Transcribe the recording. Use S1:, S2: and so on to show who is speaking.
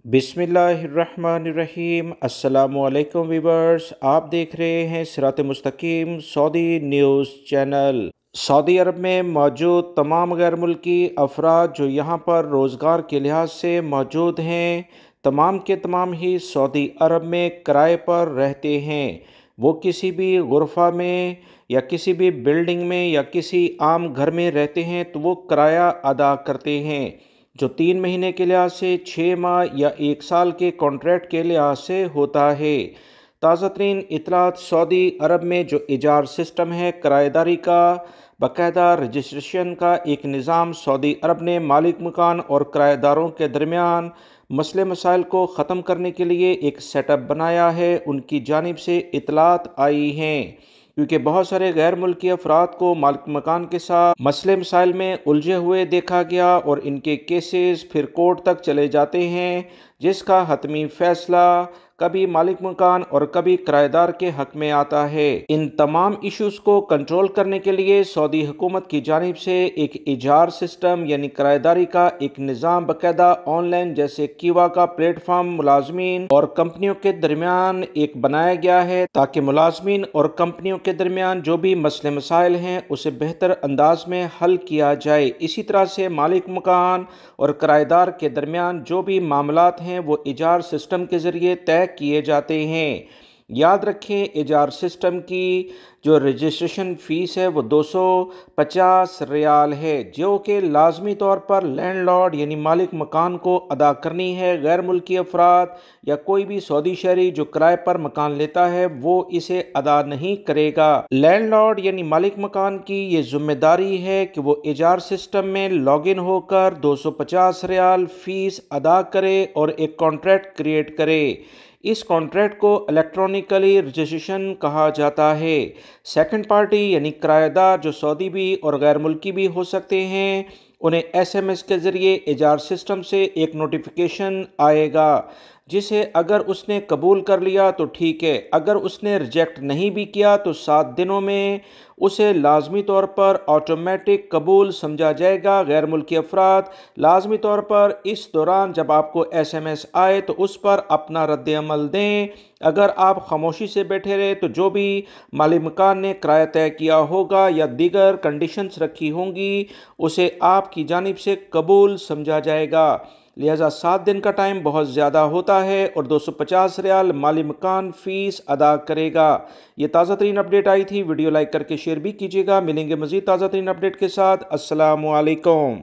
S1: बिस्मिल्लाहिर्रहमानिर्रहीम। अस्सलामु अलैकुम वीवर्स, आप देख रहे हैं सिरात मुस्तकीम सऊदी न्यूज़ चैनल। सऊदी अरब में मौजूद तमाम गैर मुल्की अफराद जो यहाँ पर रोज़गार के लिहाज से मौजूद हैं, तमाम के तमाम ही सऊदी अरब में किराए पर रहते हैं। वो किसी भी गुरफ़ा में या किसी भी बिल्डिंग में या किसी आम घर में रहते हैं तो वो किराया अदा करते हैं, जो 3 महीने के लिहाज से, 6 माह या 1 साल के कॉन्ट्रैक्ट के लिहाज से होता है। ताज़ा तरीन इतलात, सऊदी अरब में जो इजार सिस्टम है, किराएदारी का बाकायदा रजिस्ट्रेशन का एक निज़ाम सऊदी अरब ने मालिक मकान और किराएदारों के दरमियान मसले मसाइल को ख़त्म करने के लिए एक सेटअप बनाया है, उनकी जानिब से इतलात आई हैं। क्योंकि बहुत सारे गैर मुल्की अफराद को मालिक मकान के साथ मसले मसाइल में उलझे हुए देखा गया और इनके केसेस फिर कोर्ट तक चले जाते हैं, जिसका हतमी फैसला कभी मालिक मकान और कभी किराएदार के हक में आता है। इन तमाम इश्यूज को कंट्रोल करने के लिए सऊदी हुकूमत की जानिब से एक इजार सिस्टम यानी किराएदारी का एक निज़ाम बाकायदा ऑनलाइन जैसे कीवा का प्लेटफॉर्म मुलाजमीन और कंपनियों के दरमियान एक बनाया गया है, ताकि मुलाजमीन और कंपनियों के दरमियान जो भी मसले मसाइल हैं उसे बेहतर अंदाज में हल किया जाए। इसी तरह से मालिक मकान और किराएदार के दरमियान जो भी मामलात हैं वो इजार सिस्टम के ज़रिए तय किए जाते हैं। याद रखें, इजार सिस्टम की जो रजिस्ट्रेशन फ़ीस है वो 250 रियाल है, जो कि लाजमी तौर पर लैंडलॉर्ड यानी मालिक मकान को अदा करनी है। गैर मुल्की अफराद या कोई भी सऊदी शहरी जो किराए पर मकान लेता है वो इसे अदा नहीं करेगा। लैंडलॉर्ड यानी मालिक मकान की ये जिम्मेदारी है कि वो इजार सिस्टम में लॉगिन होकर 250 रियाल फ़ीस अदा करे और एक कॉन्ट्रैक्ट क्रिएट करे। इस कॉन्ट्रैक्ट को इलेक्ट्रॉनिकली रजिस्ट्रेशन कहा जाता है। सेकंड पार्टी यानी किराएदार जो सऊदी भी और गैर मुल्की भी हो सकते हैं, उन्हें एसएमएस के ज़रिए इजार सिस्टम से एक नोटिफिकेशन आएगा, जिसे अगर उसने कबूल कर लिया तो ठीक है, अगर उसने रिजेक्ट नहीं भी किया तो 7 दिनों में उसे लाजमी तौर पर ऑटोमेटिक कबूल समझा जाएगा। गैर मुल्की अफराद लाजमी तौर पर इस दौरान जब आपको एसएमएस आए तो उस पर अपना रद्द अमल दें। अगर आप खामोशी से बैठे रहे तो जो भी मालिक मकान ने किराया तय किया होगा या दीगर कंडीशंस रखी होंगी उसे आपकी जानिब से कबूल समझा जाएगा। लिहाजा 7 दिन का टाइम बहुत ज़्यादा होता है और 250 रियाल मालिक मकान फ़ीस अदा करेगा। ये ताज़ा तरीन अपडेट आई थी, वीडियो लाइक करके शेयर भी कीजिएगा। मिलेंगे मज़ीद ताज़ा तरीन अपडेट के साथ। अस्सलामु अलैकुम।